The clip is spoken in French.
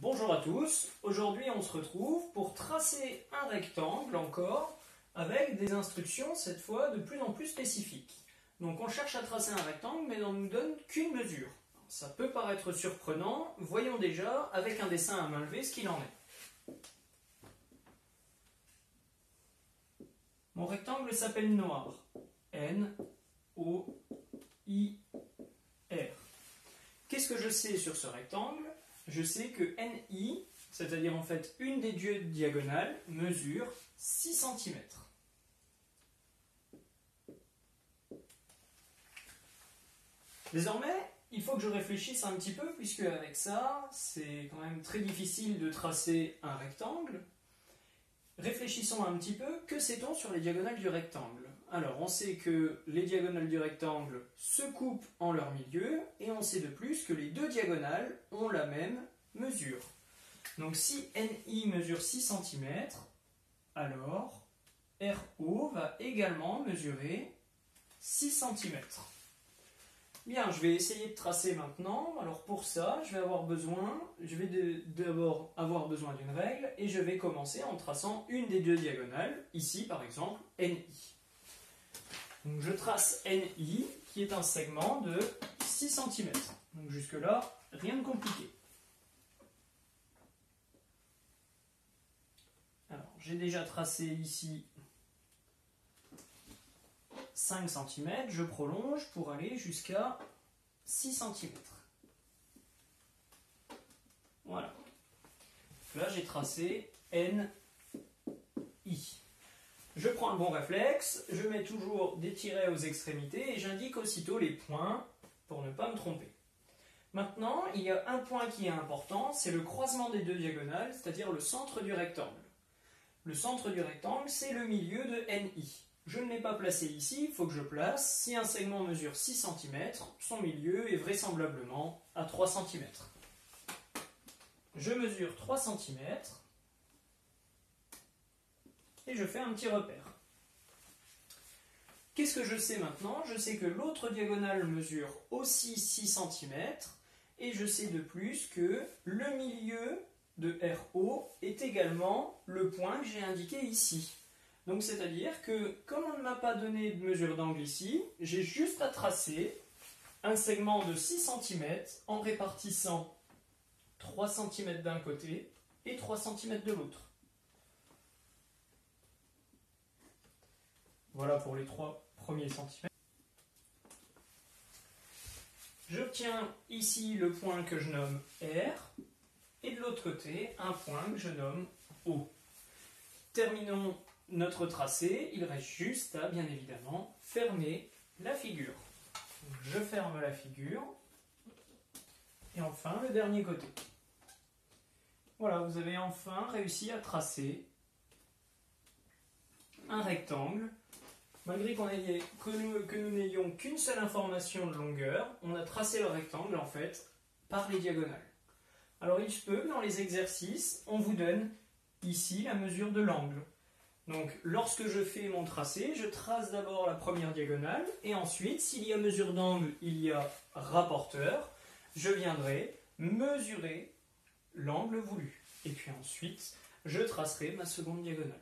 Bonjour à tous, aujourd'hui on se retrouve pour tracer un rectangle encore avec des instructions cette fois de plus en plus spécifiques. Donc on cherche à tracer un rectangle mais on ne nous donne qu'une mesure. Ça peut paraître surprenant, voyons déjà avec un dessin à main levée ce qu'il en est. Mon rectangle s'appelle Noir, N-O-I-R. Qu'est-ce que je sais sur ce rectangle? Je sais que NI, c'est-à-dire en fait une des deux diagonales, mesure 6 cm. Désormais, il faut que je réfléchisse un petit peu, puisque avec ça, c'est quand même très difficile de tracer un rectangle. Réfléchissons un petit peu, que sait-on sur les diagonales du rectangle? Alors, on sait que les diagonales du rectangle se coupent en leur milieu, et on sait de plus que les deux diagonales ont la même mesure. Donc si NI mesure 6 cm, alors RO va également mesurer 6 cm. Bien, je vais essayer de tracer maintenant. Alors pour ça, je vais d'abord avoir besoin d'une règle et je vais commencer en traçant une des deux diagonales, ici par exemple NI. Donc je trace NI qui est un segment de 6 cm. Donc jusque là, rien de compliqué. Alors j'ai déjà tracé ici 5 cm, je prolonge pour aller jusqu'à 6 cm. Voilà. Là j'ai tracé NI. Je prends le bon réflexe, je mets toujours des tirets aux extrémités et j'indique aussitôt les points pour ne pas me tromper. Maintenant, il y a un point qui est important, c'est le croisement des deux diagonales, c'est-à-dire le centre du rectangle. Le centre du rectangle, c'est le milieu de NI. Je ne l'ai pas placé ici, il faut que je place. Si un segment mesure 6 cm, son milieu est vraisemblablement à 3 cm. Je mesure 3 cm et je fais un petit repère. Qu'est-ce que je sais maintenant? Je sais que l'autre diagonale mesure aussi 6 cm et je sais de plus que le milieu de RO est également le point que j'ai indiqué ici. Donc c'est-à-dire que comme on ne m'a pas donné de mesure d'angle ici, j'ai juste à tracer un segment de 6 cm en répartissant 3 cm d'un côté et 3 cm de l'autre. Voilà pour les 3 premiers centimètres. J'obtiens ici le point que je nomme R et de l'autre côté un point que je nomme O. Terminons notre tracé, il reste juste à bien évidemment fermer la figure. Donc, je ferme la figure et enfin le dernier côté. Voilà, vous avez enfin réussi à tracer un rectangle. Malgré que nous n'ayons qu'une seule information de longueur, on a tracé le rectangle en fait par les diagonales. Alors il se peut que dans les exercices, on vous donne ici la mesure de l'angle. Donc lorsque je fais mon tracé, je trace d'abord la première diagonale et ensuite, s'il y a mesure d'angle, il y a rapporteur, je viendrai mesurer l'angle voulu. Et puis ensuite, je tracerai ma seconde diagonale.